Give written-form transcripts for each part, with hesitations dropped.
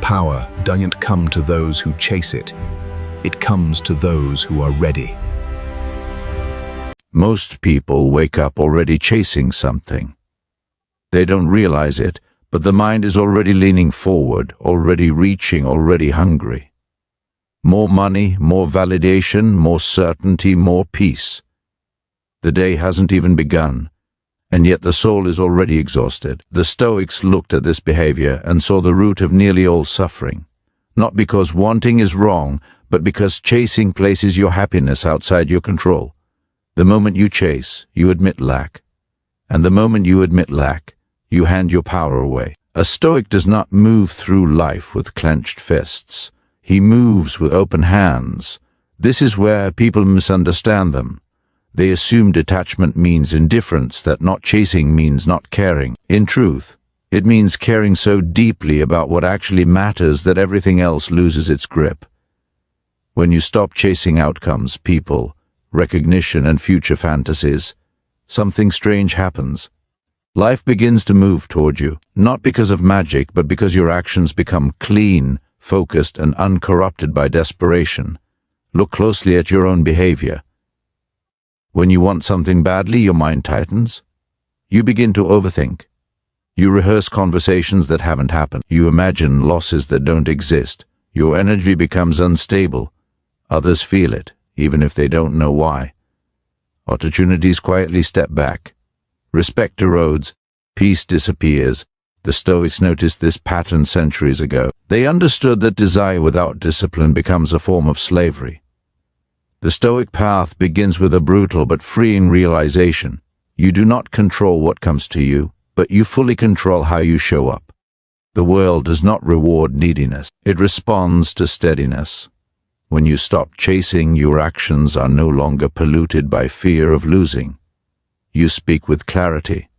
power doesn't come to those who chase it. It comes to those who are ready. Most people wake up already chasing something. They don't realize it, but the mind is already leaning forward, already reaching, already hungry. More money, more validation, more certainty, more peace. The day hasn't even begun, and yet the soul is already exhausted. The Stoics looked at this behavior and saw the root of nearly all suffering. Not because wanting is wrong, but because chasing places your happiness outside your control. The moment you chase, you admit lack. And the moment you admit lack, you hand your power away. A Stoic does not move through life with clenched fists. He moves with open hands. This is where people misunderstand them. They assume detachment means indifference, that not chasing means not caring. In truth, it means caring so deeply about what actually matters that everything else loses its grip. When you stop chasing outcomes, people, recognition, and future fantasies, something strange happens. Life begins to move toward you, not because of magic, but because your actions become clean, focused, and uncorrupted by desperation. Look closely at your own behavior. When you want something badly, your mind tightens. You begin to overthink. You rehearse conversations that haven't happened. You imagine losses that don't exist. Your energy becomes unstable. Others feel it, even if they don't know why. Opportunities quietly step back. Respect erodes. Peace disappears. The Stoics noticed this pattern centuries ago. They understood that desire without discipline becomes a form of slavery. The Stoic path begins with a brutal but freeing realization. You do not control what comes to you, but you fully control how you show up. The world does not reward neediness. It responds to steadiness. When you stop chasing, your actions are no longer polluted by fear of losing. You speak with clarity.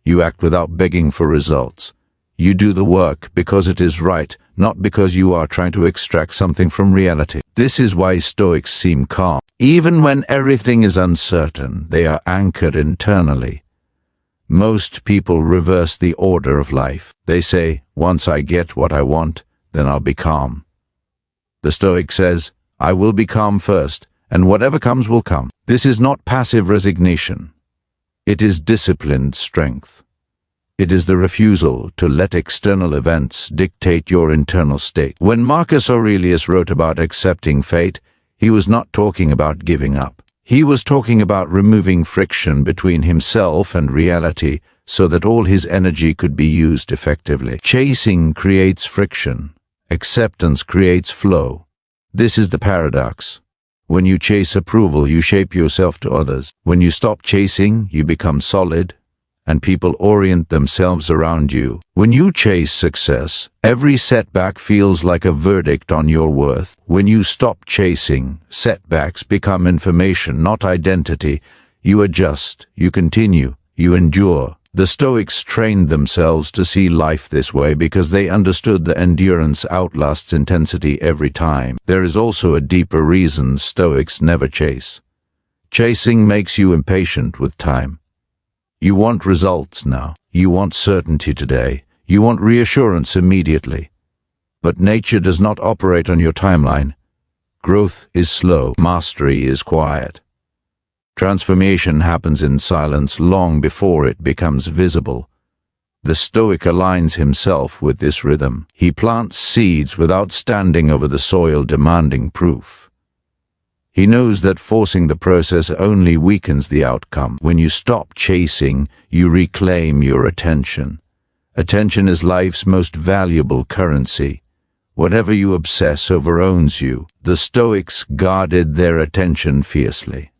You act without begging for results. You do the work because it is right, not because you are trying to extract something from reality. This is why Stoics seem calm. Even when everything is uncertain, they are anchored internally. Most people reverse the order of life. They say, once I get what I want, then I'll be calm. The Stoic says, I will be calm first, and whatever comes will come. This is not passive resignation. It is disciplined strength. It is the refusal to let external events dictate your internal state. When Marcus Aurelius wrote about accepting fate, he was not talking about giving up. He was talking about removing friction between himself and reality so that all his energy could be used effectively. Chasing creates friction. Acceptance creates flow. This is the paradox. When you chase approval, you shape yourself to others. When you stop chasing, you become solid, and people orient themselves around you. When you chase success, every setback feels like a verdict on your worth. When you stop chasing, setbacks become information, not identity. You adjust, you continue, you endure. The Stoics trained themselves to see life this way because they understood that endurance outlasts intensity every time. There is also a deeper reason Stoics never chase. Chasing makes you impatient with time. You want results now. You want certainty today. You want reassurance immediately. But nature does not operate on your timeline. Growth is slow. Mastery is quiet. Transformation happens in silence long before it becomes visible. The Stoic aligns himself with this rhythm. He plants seeds without standing over the soil demanding proof. He knows that forcing the process only weakens the outcome. When you stop chasing, you reclaim your attention. Attention is life's most valuable currency. Whatever you obsess over owns you. The Stoics guarded their attention fiercely.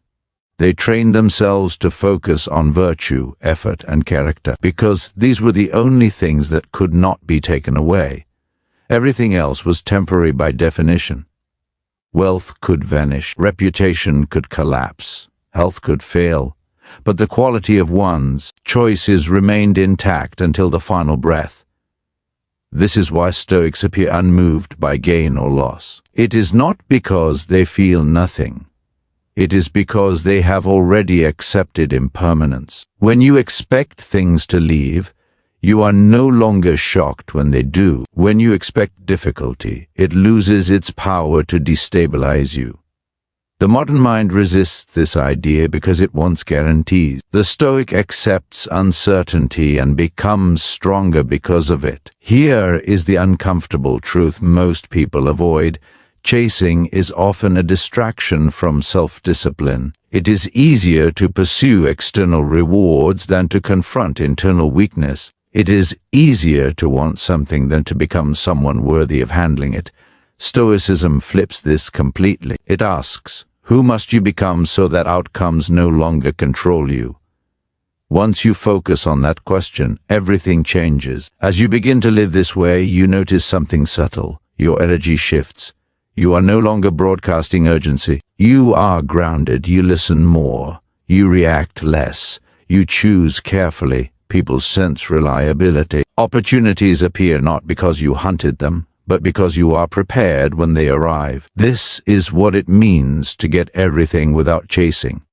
They trained themselves to focus on virtue, effort, and character, because these were the only things that could not be taken away. Everything else was temporary by definition. Wealth could vanish, reputation could collapse, health could fail, but the quality of one's choices remained intact until the final breath. This is why Stoics appear unmoved by gain or loss. It is not because they feel nothing. It is because they have already accepted impermanence. When you expect things to leave, You are no longer shocked when they do. When you expect difficulty, it loses its power to destabilize you. The modern mind resists this idea because it wants guarantees. The Stoic accepts uncertainty and becomes stronger because of it. Here is the uncomfortable truth most people avoid. Chasing is often a distraction from self-discipline. It is easier to pursue external rewards than to confront internal weakness. It is easier to want something than to become someone worthy of handling it. Stoicism flips this completely. It asks, who must you become so that outcomes no longer control you? Once you focus on that question, everything changes. As you begin to live this way, you notice something subtle. Your energy shifts. You are no longer broadcasting urgency. You are grounded. You listen more. You react less. You choose carefully. People sense reliability. Opportunities appear not because you hunted them, but because you are prepared when they arrive. This is what it means to get everything without chasing.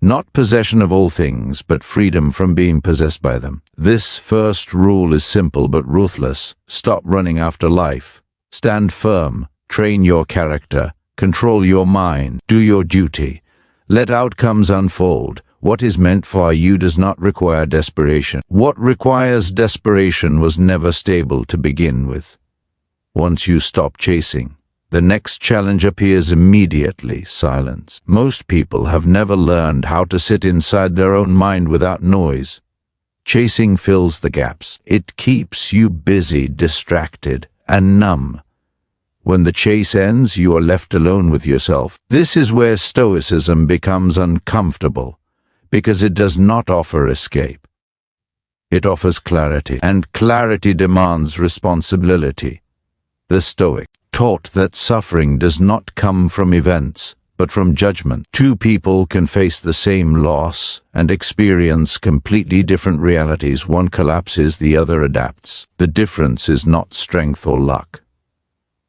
Not possession of all things, but freedom from being possessed by them. This first rule is simple but ruthless. Stop running after life. Stand firm. Train your character. Control your mind. Do your duty. Let outcomes unfold. What is meant for you does not require desperation. What requires desperation was never stable to begin with. Once you stop chasing, the next challenge appears immediately: silence. Most people have never learned how to sit inside their own mind without noise. Chasing fills the gaps. It keeps you busy, distracted, and numb. When the chase ends, you are left alone with yourself. This is where Stoicism becomes uncomfortable, because it does not offer escape. It offers clarity, and clarity demands responsibility. The Stoic taught that suffering does not come from events, but from judgment. Two people can face the same loss and experience completely different realities. One collapses, the other adapts. The difference is not strength or luck.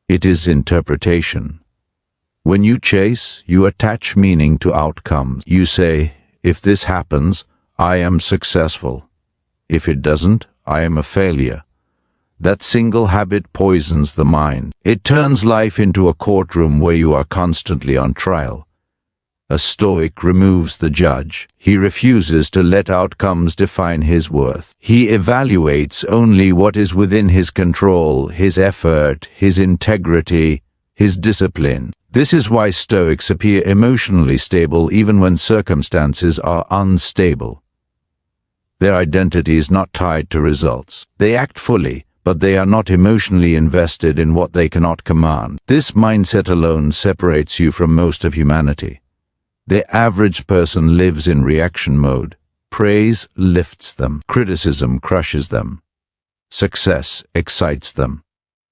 It is interpretation. When you chase, you attach meaning to outcomes. You say, if this happens, I am successful. If it doesn't, I am a failure. That single habit poisons the mind. It turns life into a courtroom where you are constantly on trial. A Stoic removes the judge. He refuses to let outcomes define his worth. He evaluates only what is within his control, his effort, his integrity, his discipline. This is why Stoics appear emotionally stable even when circumstances are unstable. Their identity is not tied to results. They act fully, but they are not emotionally invested in what they cannot command. This mindset alone separates you from most of humanity. The average person lives in reaction mode. Praise lifts them. Criticism crushes them. Success excites them.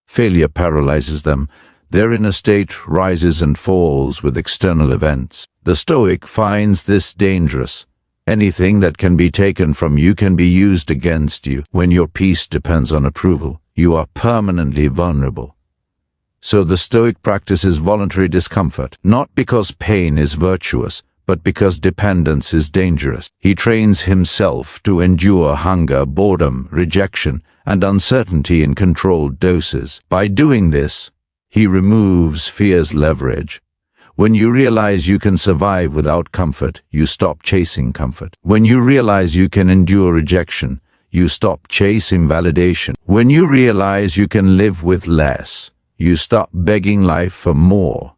Failure paralyzes them. Their inner state rises and falls with external events. The Stoic finds this dangerous. Anything that can be taken from you can be used against you. When your peace depends on approval, you are permanently vulnerable. So the Stoic practices voluntary discomfort, not because pain is virtuous, but because dependence is dangerous. He trains himself to endure hunger, boredom, rejection, and uncertainty in controlled doses. By doing this, he removes fear's leverage. When you realize you can survive without comfort, you stop chasing comfort. When you realize you can endure rejection, you stop chasing validation. When you realize you can live with less, you stop begging life for more.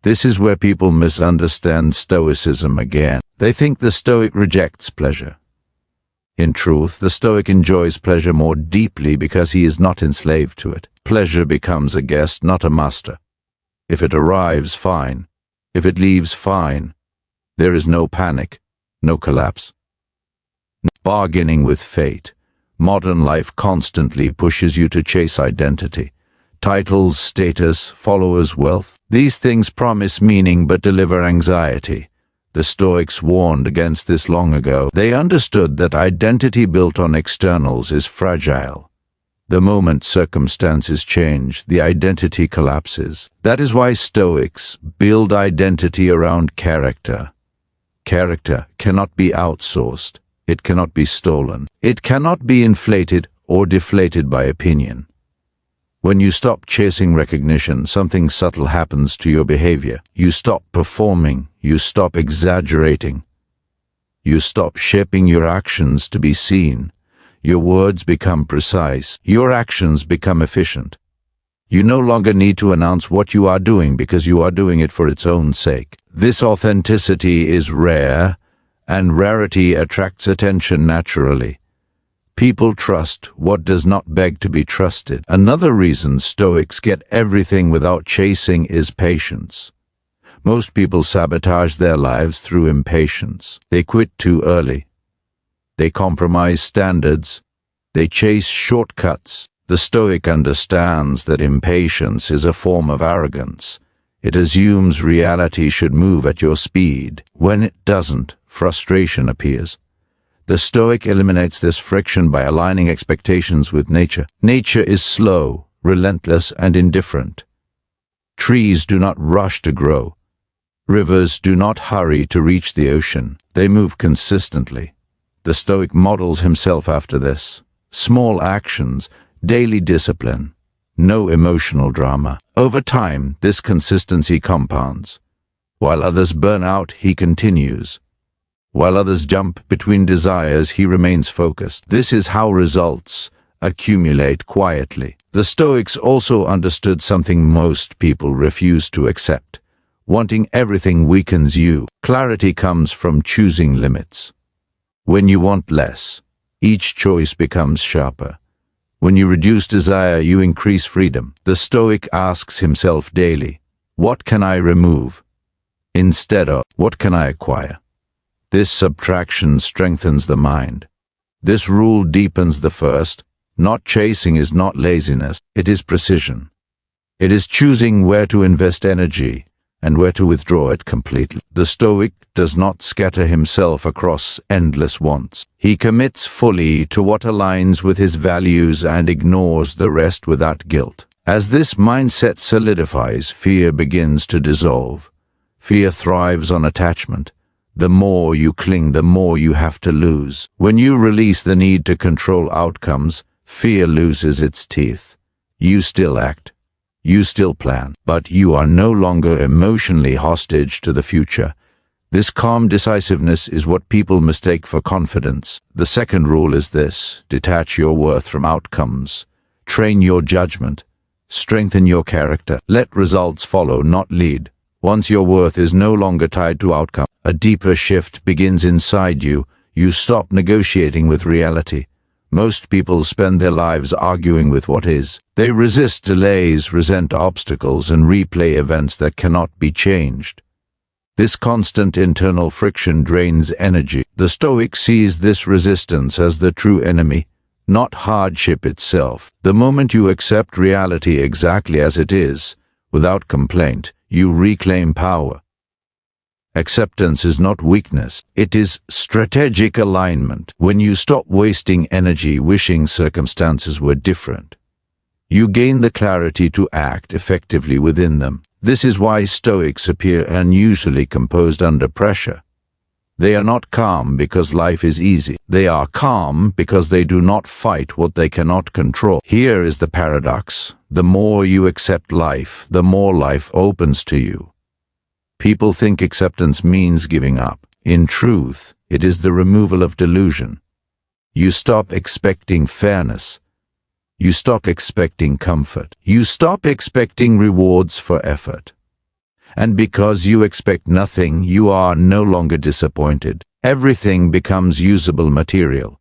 This is where people misunderstand Stoicism again. They think the Stoic rejects pleasure. In truth, the Stoic enjoys pleasure more deeply because he is not enslaved to it. Pleasure becomes a guest, not a master. If it arrives, fine. If it leaves, fine. There is no panic, no collapse. Bargaining with fate. Modern life constantly pushes you to chase identity. Titles, status, followers, wealth. These things promise meaning but deliver anxiety. The Stoics warned against this long ago. They understood that identity built on externals is fragile. The moment circumstances change, the identity collapses. That is why Stoics build identity around character. Character cannot be outsourced. It cannot be stolen. It cannot be inflated or deflated by opinion. When you stop chasing recognition, something subtle happens to your behavior. You stop performing. You stop exaggerating. You stop shaping your actions to be seen. Your words become precise. Your actions become efficient. You no longer need to announce what you are doing because you are doing it for its own sake. This authenticity is rare, and rarity attracts attention naturally. People trust what does not beg to be trusted. Another reason Stoics get everything without chasing is patience. Most people sabotage their lives through impatience. They quit too early. They compromise standards. They chase shortcuts. The Stoic understands that impatience is a form of arrogance. It assumes reality should move at your speed. When it doesn't, frustration appears. The Stoic eliminates this friction by aligning expectations with nature. Nature is slow, relentless, and indifferent. Trees do not rush to grow. Rivers do not hurry to reach the ocean. They move consistently. The Stoic models himself after this. Small actions, daily discipline, no emotional drama. Over time, this consistency compounds. While others burn out, he continues. While others jump between desires, he remains focused. This is how results accumulate quietly. The Stoics also understood something most people refuse to accept. Wanting everything weakens you. Clarity comes from choosing limits. When you want less, each choice becomes sharper. When you reduce desire, you increase freedom. The Stoic asks himself daily, what can I remove? Instead of, what can I acquire? This subtraction strengthens the mind. This rule deepens the first. Not chasing is not laziness, it is precision. It is choosing where to invest energy and where to withdraw it completely. The Stoic does not scatter himself across endless wants. He commits fully to what aligns with his values and ignores the rest without guilt. As this mindset solidifies, fear begins to dissolve. Fear thrives on attachment. The more you cling, the more you have to lose. When you release the need to control outcomes, fear loses its teeth. You still act. You still plan, but you are no longer emotionally hostage to the future. This calm decisiveness is what people mistake for confidence. The second rule is this: detach your worth from outcomes. Train your judgment. Strengthen your character. Let results follow, not lead. Once your worth is no longer tied to outcome, a deeper shift begins inside you. You stop negotiating with reality. Most people spend their lives arguing with what is. They resist delays, resent obstacles, and replay events that cannot be changed. This constant internal friction drains energy. The Stoic sees this resistance as the true enemy, not hardship itself. The moment you accept reality exactly as it is, without complaint, you reclaim power. Acceptance is not weakness, it is strategic alignment. When you stop wasting energy wishing circumstances were different, you gain the clarity to act effectively within them. This is why Stoics appear unusually composed under pressure. They are not calm because life is easy. They are calm because they do not fight what they cannot control. Here is the paradox. The more you accept life, the more life opens to you. People think acceptance means giving up. In truth, it is the removal of delusion. You stop expecting fairness. You stop expecting comfort. You stop expecting rewards for effort. And because you expect nothing, you are no longer disappointed. Everything becomes usable material.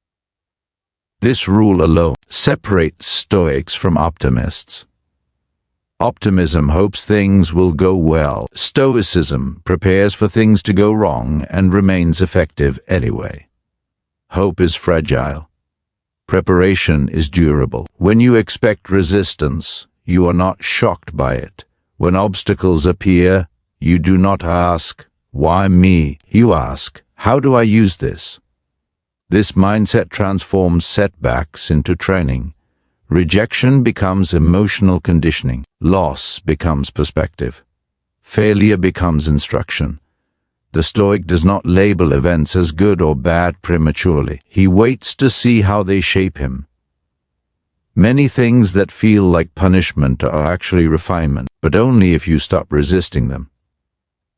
This rule alone separates Stoics from optimists. Optimism hopes things will go well. Stoicism prepares for things to go wrong and remains effective anyway. Hope is fragile. Preparation is durable. When you expect resistance, you are not shocked by it. When obstacles appear, you do not ask, "Why me?" You ask, "How do I use this?" This mindset transforms setbacks into training. Rejection becomes emotional conditioning. Loss becomes perspective. Failure becomes instruction. The Stoic does not label events as good or bad prematurely. He waits to see how they shape him. Many things that feel like punishment are actually refinement, but only if you stop resisting them.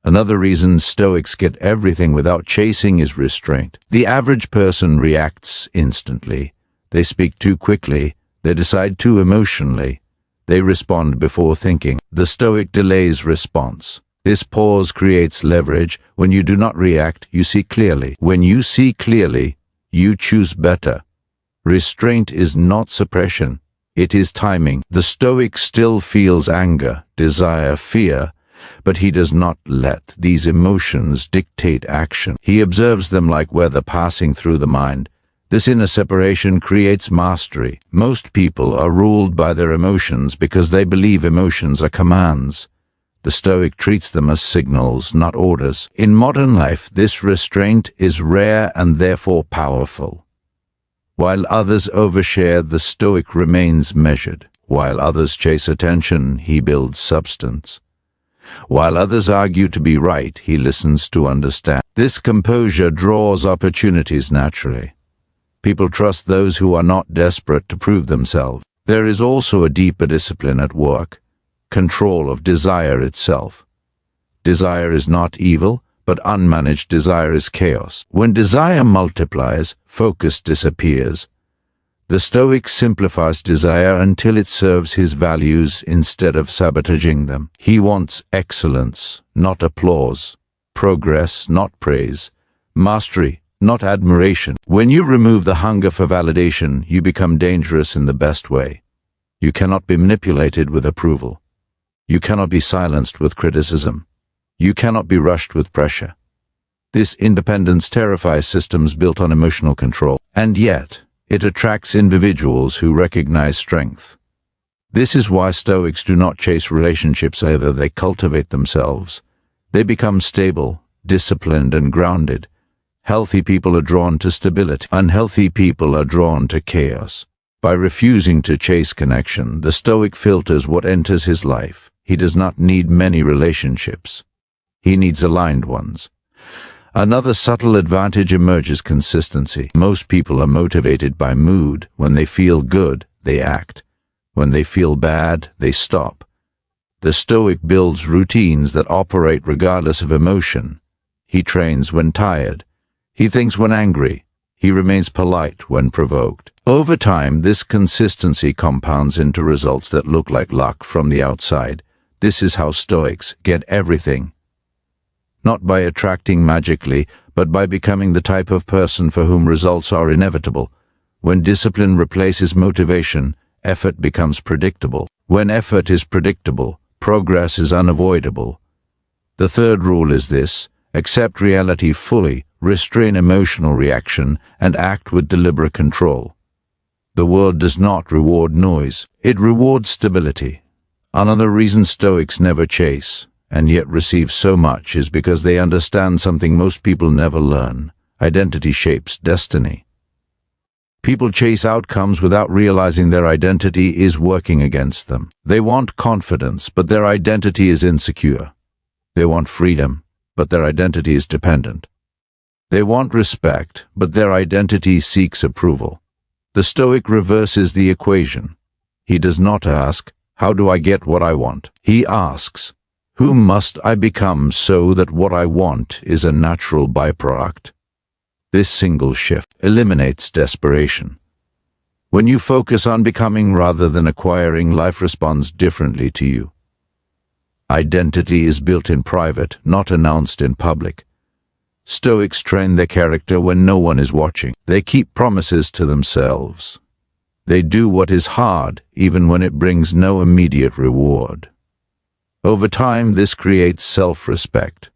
Another reason Stoics get everything without chasing is restraint. The average person reacts instantly. They speak too quickly. They decide too emotionally. They respond before thinking. The Stoic delays response. This pause creates leverage. When you do not react, you see clearly. When you see clearly, you choose better. Restraint is not suppression. It is timing. The Stoic still feels anger, desire, fear, but he does not let these emotions dictate action. He observes them like weather passing through the mind. This inner separation creates mastery. Most people are ruled by their emotions because they believe emotions are commands. The Stoic treats them as signals, not orders. In modern life, this restraint is rare and therefore powerful. While others overshare, the Stoic remains measured. While others chase attention, he builds substance. While others argue to be right, he listens to understand. This composure draws opportunities naturally. People trust those who are not desperate to prove themselves. There is also a deeper discipline at work, control of desire itself. Desire is not evil, but unmanaged desire is chaos. When desire multiplies, focus disappears. The Stoic simplifies desire until it serves his values instead of sabotaging them. He wants excellence, not applause, progress, not praise, mastery, not admiration. When you remove the hunger for validation, you become dangerous in the best way. You cannot be manipulated with approval. You cannot be silenced with criticism. You cannot be rushed with pressure. This independence terrifies systems built on emotional control, and yet it attracts individuals who recognize strength. This is why Stoics do not chase relationships either. They cultivate themselves. They become stable, disciplined, and grounded. Healthy people are drawn to stability. Unhealthy people are drawn to chaos. By refusing to chase connection, the Stoic filters what enters his life. He does not need many relationships. He needs aligned ones. Another subtle advantage emerges: consistency. Most people are motivated by mood. When they feel good, they act. When they feel bad, they stop. The Stoic builds routines that operate regardless of emotion. He trains when tired. He thinks when angry. He remains polite when provoked. Over time, this consistency compounds into results that look like luck from the outside. This is how Stoics get everything. Not by attracting magically, but by becoming the type of person for whom results are inevitable. When discipline replaces motivation, effort becomes predictable. When effort is predictable, progress is unavoidable. The third rule is this: accept reality fully, restrain emotional reaction, and act with deliberate control. The world does not reward noise. It rewards stability. Another reason Stoics never chase, and yet receive so much, is because they understand something most people never learn. Identity shapes destiny. People chase outcomes without realizing their identity is working against them. They want confidence, but their identity is insecure. They want freedom, but their identity is dependent. They want respect, but their identity seeks approval. The Stoic reverses the equation. He does not ask, "How do I get what I want?" He asks, "Who must I become so that what I want is a natural byproduct?" This single shift eliminates desperation. When you focus on becoming rather than acquiring, life responds differently to you. Identity is built in private, not announced in public. Stoics train their character when no one is watching. They keep promises to themselves. They do what is hard, even when it brings no immediate reward. Over time, this creates self-respect.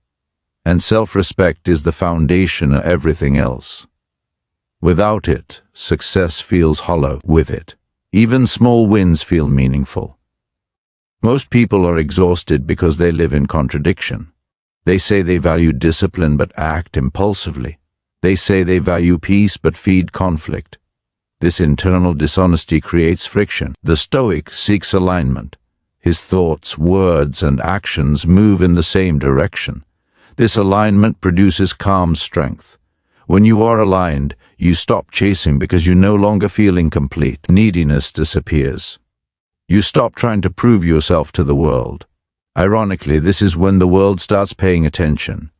And self-respect is the foundation of everything else. Without it, success feels hollow. With it, even small wins feel meaningful. Most people are exhausted because they live in contradiction. They say they value discipline but act impulsively. They say they value peace but feed conflict. This internal dishonesty creates friction. The Stoic seeks alignment. His thoughts, words, and actions move in the same direction. This alignment produces calm strength. When you are aligned, you stop chasing because you no longer feel incomplete. Neediness disappears. You stop trying to prove yourself to the world. Ironically, this is when the world starts paying attention.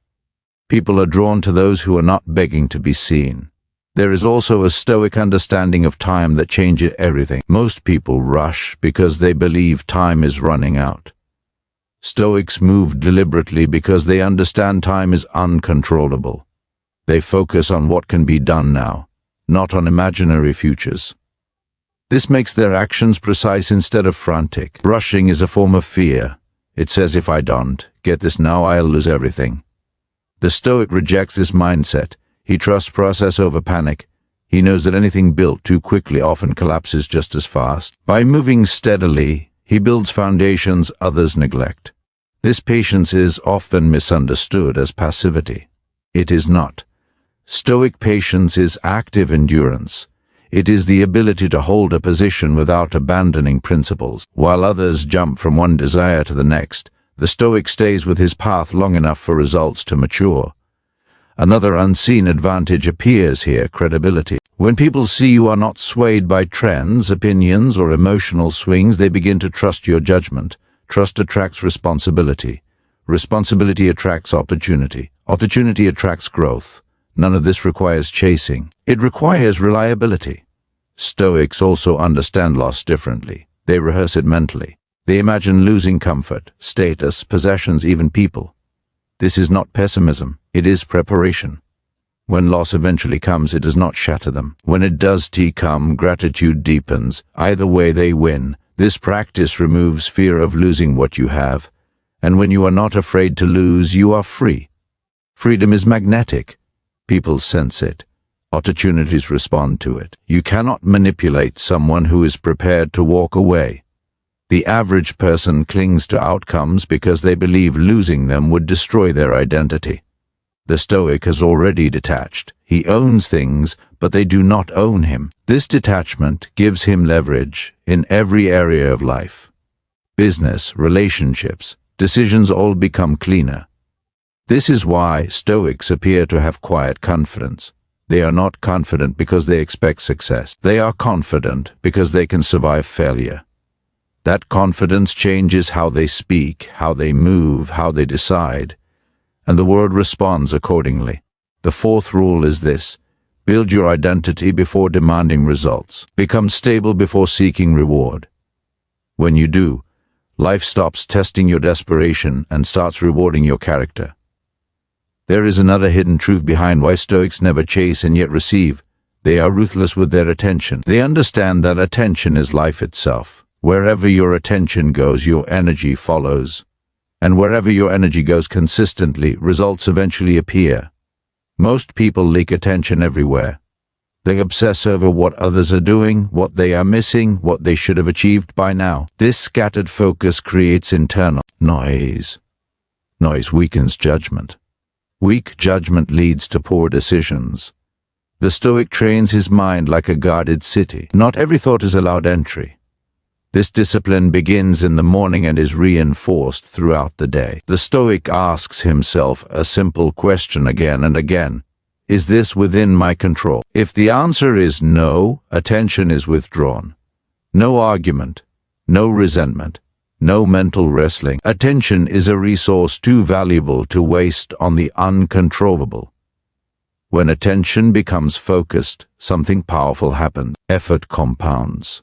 People are drawn to those who are not begging to be seen. There is also a Stoic understanding of time that changes everything. Most people rush because they believe time is running out. Stoics move deliberately because they understand time is uncontrollable. They focus on what can be done now, not on imaginary futures. This makes their actions precise instead of frantic. Rushing is a form of fear. It says, if I don't get this now, I'll lose everything. The Stoic rejects this mindset. He trusts process over panic. He knows that anything built too quickly often collapses just as fast. By moving steadily, he builds foundations others neglect. This patience is often misunderstood as passivity. It is not. Stoic patience is active endurance. It is the ability to hold a position without abandoning principles. While others jump from one desire to the next, the Stoic stays with his path long enough for results to mature. Another unseen advantage appears here: credibility. When people see you are not swayed by trends, opinions, or emotional swings, they begin to trust your judgment. Trust attracts responsibility. Responsibility attracts opportunity. Opportunity attracts growth. None of this requires chasing. It requires reliability. Stoics also understand loss differently. They rehearse it mentally. They imagine losing comfort, status, possessions, even people. This is not pessimism. It is preparation. When loss eventually comes, it does not shatter them. When it does come, gratitude deepens. Either way, they win. This practice removes fear of losing what you have. And when you are not afraid to lose, you are free. Freedom is magnetic. People sense it. Opportunities respond to it. You cannot manipulate someone who is prepared to walk away. The average person clings to outcomes because they believe losing them would destroy their identity. The Stoic has already detached. He owns things, but they do not own him. This detachment gives him leverage in every area of life. Business, relationships, decisions all become cleaner. This is why Stoics appear to have quiet confidence. They are not confident because they expect success. They are confident because they can survive failure. That confidence changes how they speak, how they move, how they decide, and the world responds accordingly. The fourth rule is this: build your identity before demanding results. Become stable before seeking reward. When you do, life stops testing your desperation and starts rewarding your character. There is another hidden truth behind why Stoics never chase and yet receive. They are ruthless with their attention. They understand that attention is life itself. Wherever your attention goes, your energy follows. And wherever your energy goes consistently, results eventually appear. Most people leak attention everywhere. They obsess over what others are doing, what they are missing, what they should have achieved by now. This scattered focus creates internal noise. Noise weakens judgment. Weak judgment leads to poor decisions. The Stoic trains his mind like a guarded city. Not every thought is allowed entry. This discipline begins in the morning and is reinforced throughout the day. The Stoic asks himself a simple question again and again: is this within my control? If the answer is no, attention is withdrawn. No argument, no resentment, no mental wrestling. Attention is a resource too valuable to waste on the uncontrollable. When attention becomes focused, something powerful happens. Effort compounds.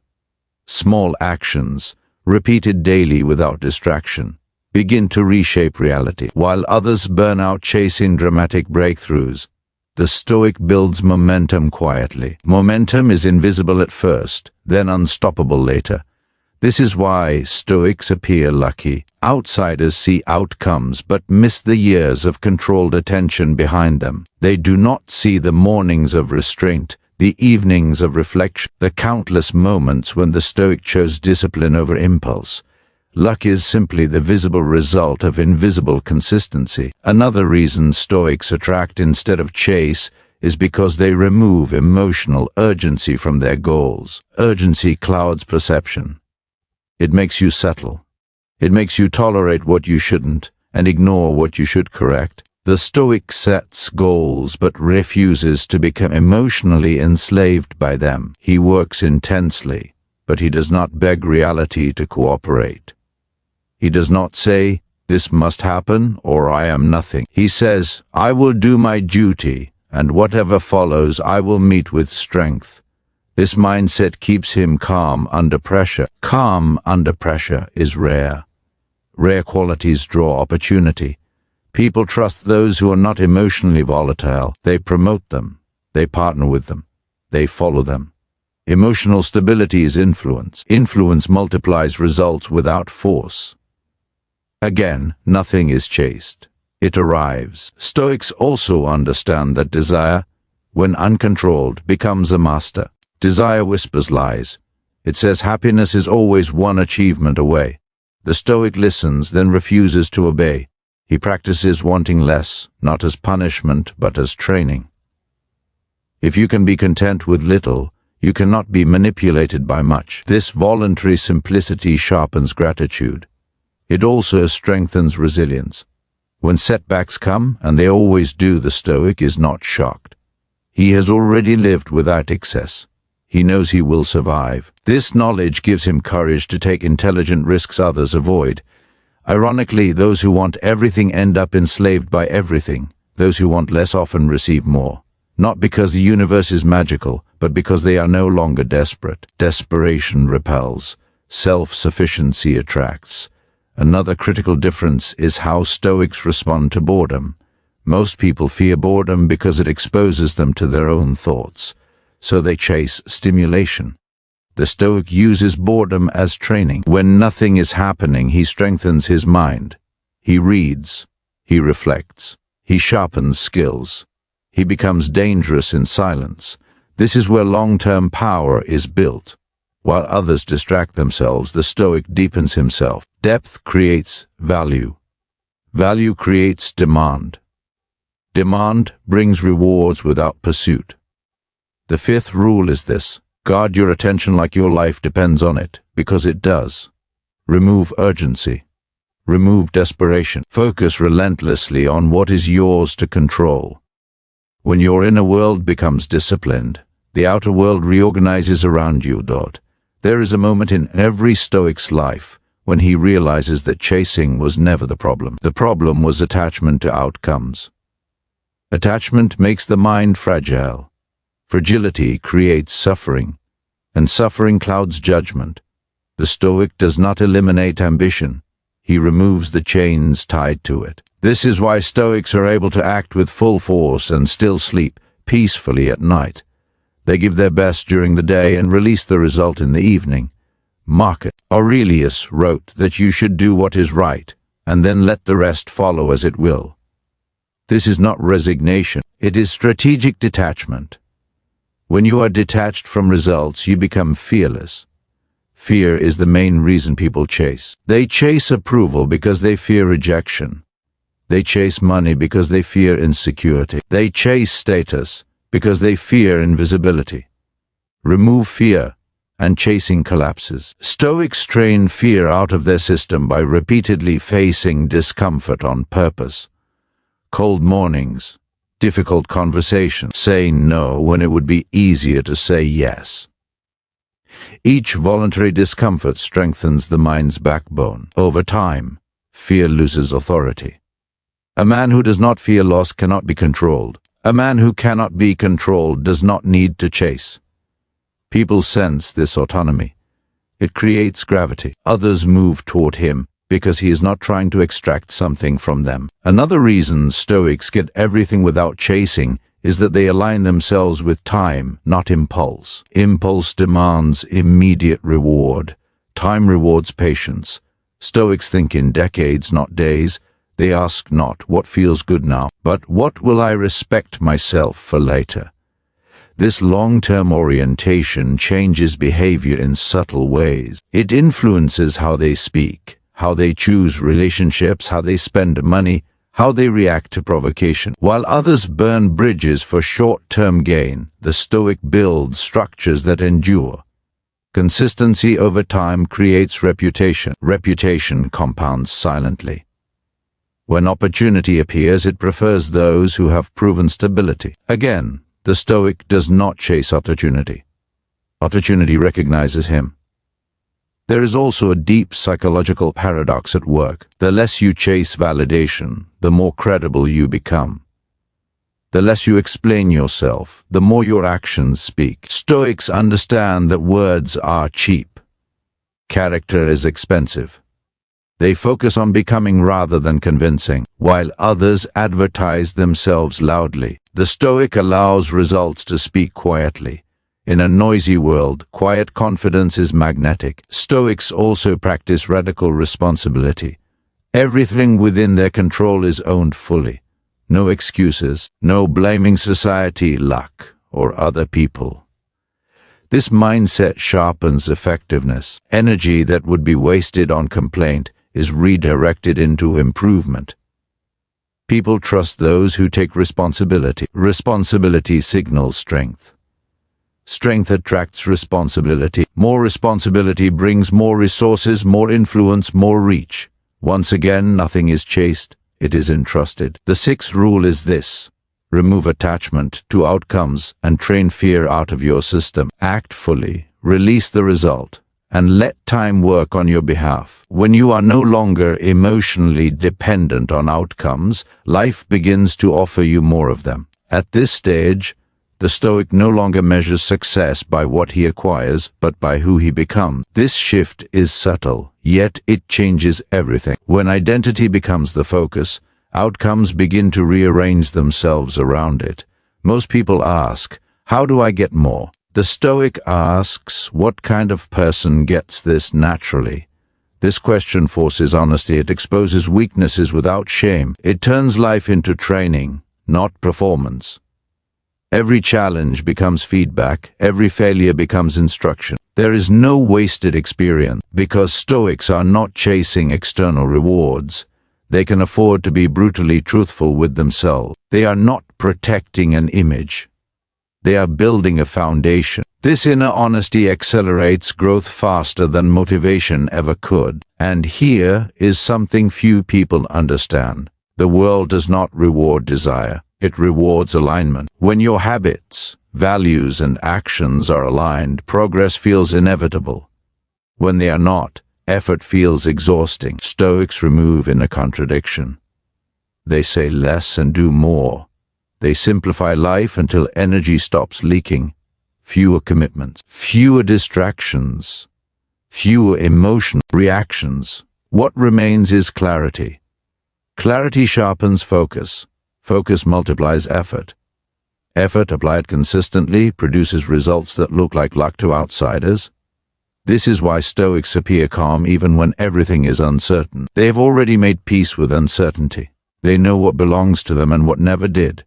Small actions, repeated daily without distraction, begin to reshape reality. While others burn out chasing dramatic breakthroughs, the Stoic builds momentum quietly. Momentum is invisible at first, then unstoppable later. This is why Stoics appear lucky. Outsiders see outcomes but miss the years of controlled attention behind them. They do not see the mornings of restraint, the evenings of reflection, the countless moments when the Stoic chose discipline over impulse. Luck is simply the visible result of invisible consistency. Another reason Stoics attract instead of chase is because they remove emotional urgency from their goals. Urgency clouds perception. It makes you settle. It makes you tolerate what you shouldn't and ignore what you should correct. The Stoic sets goals but refuses to become emotionally enslaved by them. He works intensely, but he does not beg reality to cooperate. He does not say, "This must happen," or "I am nothing." He says, "I will do my duty, and whatever follows I will meet with strength." This mindset keeps him calm under pressure. Calm under pressure is rare. Rare qualities draw opportunity. People trust those who are not emotionally volatile. They promote them. They partner with them. They follow them. Emotional stability is influence. Influence multiplies results without force. Again, nothing is chased. It arrives. Stoics also understand that desire, when uncontrolled, becomes a master. Desire whispers lies. It says happiness is always one achievement away. The Stoic listens, then refuses to obey. He practices wanting less, not as punishment, but as training. If you can be content with little, you cannot be manipulated by much. This voluntary simplicity sharpens gratitude. It also strengthens resilience. When setbacks come, and they always do, the Stoic is not shocked. He has already lived without excess. He knows he will survive. This knowledge gives him courage to take intelligent risks others avoid. Ironically, those who want everything end up enslaved by everything. Those who want less often receive more. Not because the universe is magical, but because they are no longer desperate. Desperation repels. Self-sufficiency attracts. Another critical difference is how Stoics respond to boredom. Most people fear boredom because it exposes them to their own thoughts. So they chase stimulation. The Stoic uses boredom as training. When nothing is happening, he strengthens his mind. He reads. He reflects. He sharpens skills. He becomes dangerous in silence. This is where long-term power is built. While others distract themselves, the Stoic deepens himself. Depth creates value. Value creates demand. Demand brings rewards without pursuit. The fifth rule is this: guard your attention like your life depends on it, because it does. Remove urgency. Remove desperation. Focus relentlessly on what is yours to control. When your inner world becomes disciplined, the outer world reorganizes around you. There is a moment in every Stoic's life when he realizes that chasing was never the problem. The problem was attachment to outcomes. Attachment makes the mind fragile. Fragility creates suffering, and suffering clouds judgment. The Stoic does not eliminate ambition. He removes the chains tied to it. This is why Stoics are able to act with full force and still sleep peacefully at night. They give their best during the day and release the result in the evening. Marcus Aurelius wrote that you should do what is right, and then let the rest follow as it will. This is not resignation. It is strategic detachment. When you are detached from results, you become fearless. Fear is the main reason people chase. They chase approval because they fear rejection. They chase money because they fear insecurity. They chase status because they fear invisibility. Remove fear, and chasing collapses. Stoics train fear out of their system by repeatedly facing discomfort on purpose. Cold mornings, difficult conversations, saying no when it would be easier to say yes. Each voluntary discomfort strengthens the mind's backbone. Over time, fear loses authority. A man who does not fear loss cannot be controlled. A man who cannot be controlled does not need to chase. People sense this autonomy. It creates gravity. Others move toward him because he is not trying to extract something from them. Another reason Stoics get everything without chasing is that they align themselves with time, not impulse. Impulse demands immediate reward. Time rewards patience. Stoics think in decades, not days. They ask not what feels good now, but what will I respect myself for later. This long-term orientation changes behavior in subtle ways. It influences how they speak, how they choose relationships, how they spend money, how they react to provocation. While others burn bridges for short-term gain, the Stoic builds structures that endure. Consistency over time creates reputation. Reputation compounds silently. When opportunity appears, it prefers those who have proven stability. Again, the Stoic does not chase opportunity. Opportunity recognizes him. There is also a deep psychological paradox at work. The less you chase validation, the more credible you become. The less you explain yourself, the more your actions speak. Stoics understand that words are cheap. Character is expensive. They focus on becoming rather than convincing, while others advertise themselves loudly. The Stoic allows results to speak quietly. In a noisy world, quiet confidence is magnetic. Stoics also practice radical responsibility. Everything within their control is owned fully. No excuses, no blaming society, luck, or other people. This mindset sharpens effectiveness. Energy that would be wasted on complaint is redirected into improvement. People trust those who take responsibility. Responsibility signals strength. Strength attracts responsibility. More responsibility brings more resources, more influence, more reach. Once again, nothing is chased, it is entrusted. The sixth rule is this: remove attachment to outcomes and train fear out of your system. Act fully, release the result, and let time work on your behalf. When you are no longer emotionally dependent on outcomes, life begins to offer you more of them. At this stage, the Stoic no longer measures success by what he acquires, but by who he becomes. This shift is subtle, yet it changes everything. When identity becomes the focus, outcomes begin to rearrange themselves around it. Most people ask, how do I get more? The Stoic asks, what kind of person gets this naturally? This question forces honesty. It exposes weaknesses without shame. It turns life into training, not performance. Every challenge becomes feedback, every failure becomes instruction. There is no wasted experience, because Stoics are not chasing external rewards. They can afford to be brutally truthful with themselves. They are not protecting an image. They are building a foundation. This inner honesty accelerates growth faster than motivation ever could. And here is something few people understand. The world does not reward desire. It rewards alignment. When your habits, values, and actions are aligned, progress feels inevitable. When they are not, effort feels exhausting. Stoics remove inner contradiction. They say less and do more. They simplify life until energy stops leaking. Fewer commitments, fewer distractions, fewer emotional reactions. What remains is clarity. Clarity sharpens focus. Focus multiplies effort. Effort applied consistently produces results that look like luck to outsiders. This is why Stoics appear calm even when everything is uncertain. They have already made peace with uncertainty. They know what belongs to them and what never did.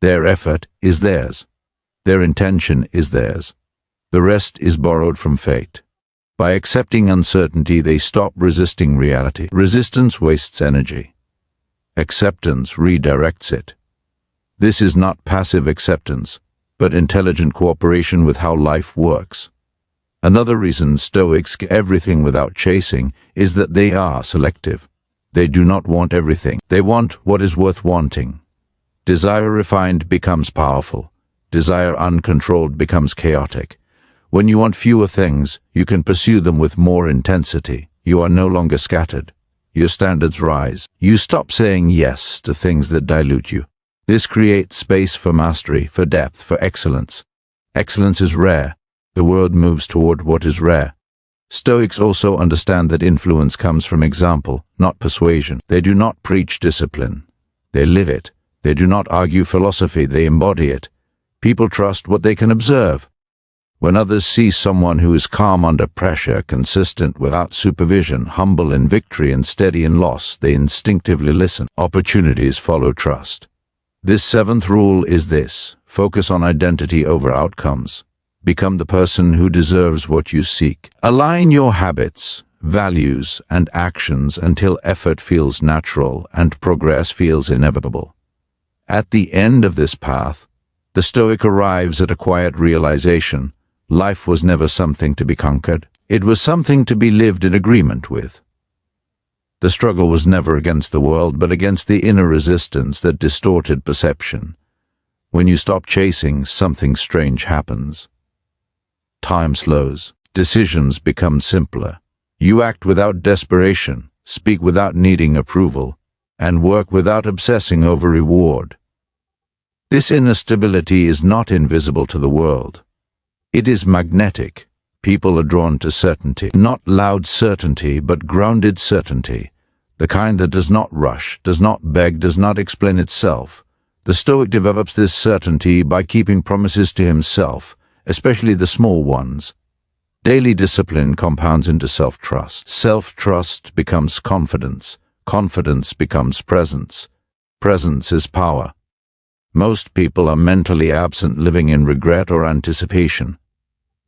Their effort is theirs. Their intention is theirs. The rest is borrowed from fate. By accepting uncertainty, they stop resisting reality. Resistance wastes energy. Acceptance redirects it. This is not passive acceptance, but intelligent cooperation with how life works. Another reason Stoics get everything without chasing is that they are selective. They do not want everything. They want what is worth wanting. Desire refined becomes powerful. Desire uncontrolled becomes chaotic. When you want fewer things, you can pursue them with more intensity. You are no longer scattered. Your standards rise. You stop saying yes to things that dilute you. This creates space for mastery, for depth, for excellence. Excellence is rare. The world moves toward what is rare. Stoics also understand that influence comes from example, not persuasion. They do not preach discipline. They live it. They do not argue philosophy. They embody it. People trust what they can observe. When others see someone who is calm under pressure, consistent without supervision, humble in victory and steady in loss, they instinctively listen. Opportunities follow trust. This seventh rule is this: focus on identity over outcomes. Become the person who deserves what you seek. Align your habits, values, and actions until effort feels natural and progress feels inevitable. At the end of this path, the Stoic arrives at a quiet realization. Life was never something to be conquered. It was something to be lived in agreement with. The struggle was never against the world, but against the inner resistance that distorted perception. When you stop chasing, something strange happens. Time slows. Decisions become simpler. You act without desperation, speak without needing approval, and work without obsessing over reward. This inner stability is not invisible to the world. It is magnetic. People are drawn to certainty. Not loud certainty, but grounded certainty. The kind that does not rush, does not beg, does not explain itself. The Stoic develops this certainty by keeping promises to himself, especially the small ones. Daily discipline compounds into self-trust. Self-trust becomes confidence. Confidence becomes presence. Presence is power. Most people are mentally absent, living in regret or anticipation.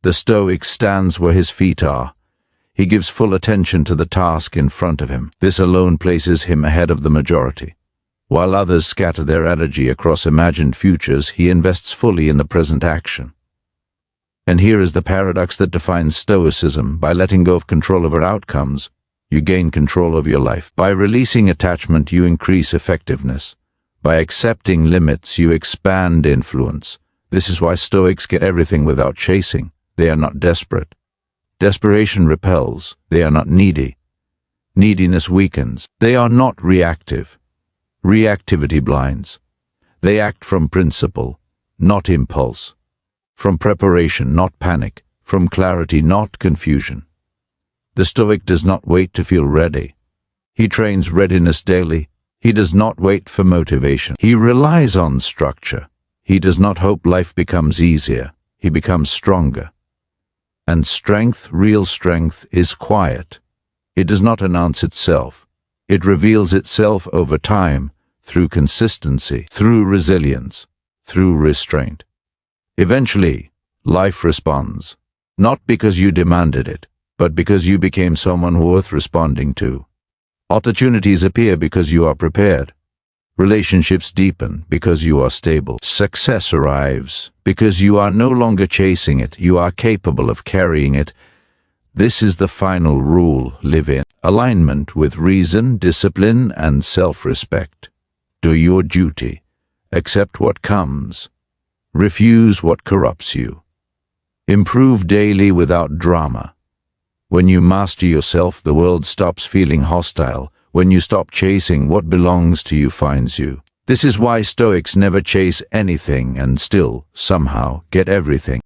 The Stoic stands where his feet are. He gives full attention to the task in front of him. This alone places him ahead of the majority. While others scatter their energy across imagined futures, he invests fully in the present action. And here is the paradox that defines Stoicism. By letting go of control over outcomes, you gain control of your life. By releasing attachment, you increase effectiveness. By accepting limits, you expand influence. This is why Stoics get everything without chasing. They are not desperate. Desperation repels. They are not needy. Neediness weakens. They are not reactive. Reactivity blinds. They act from principle, not impulse. From preparation, not panic. From clarity, not confusion. The Stoic does not wait to feel ready. He trains readiness daily. He does not wait for motivation. He relies on structure. He does not hope life becomes easier. He becomes stronger. And strength, real strength, is quiet. It does not announce itself. It reveals itself over time, through consistency, through resilience, through restraint. Eventually, life responds, not because you demanded it, but because you became someone worth responding to. Opportunities appear because you are prepared. Relationships deepen because you are stable. Success arrives because you are no longer chasing it. You are capable of carrying it. This is the final rule: live in alignment with reason, discipline, and self-respect. Do your duty. Accept what comes. Refuse what corrupts you. Improve daily without drama. When you master yourself, the world stops feeling hostile. When you stop chasing, what belongs to you finds you. This is why Stoics never chase anything and still, somehow, get everything.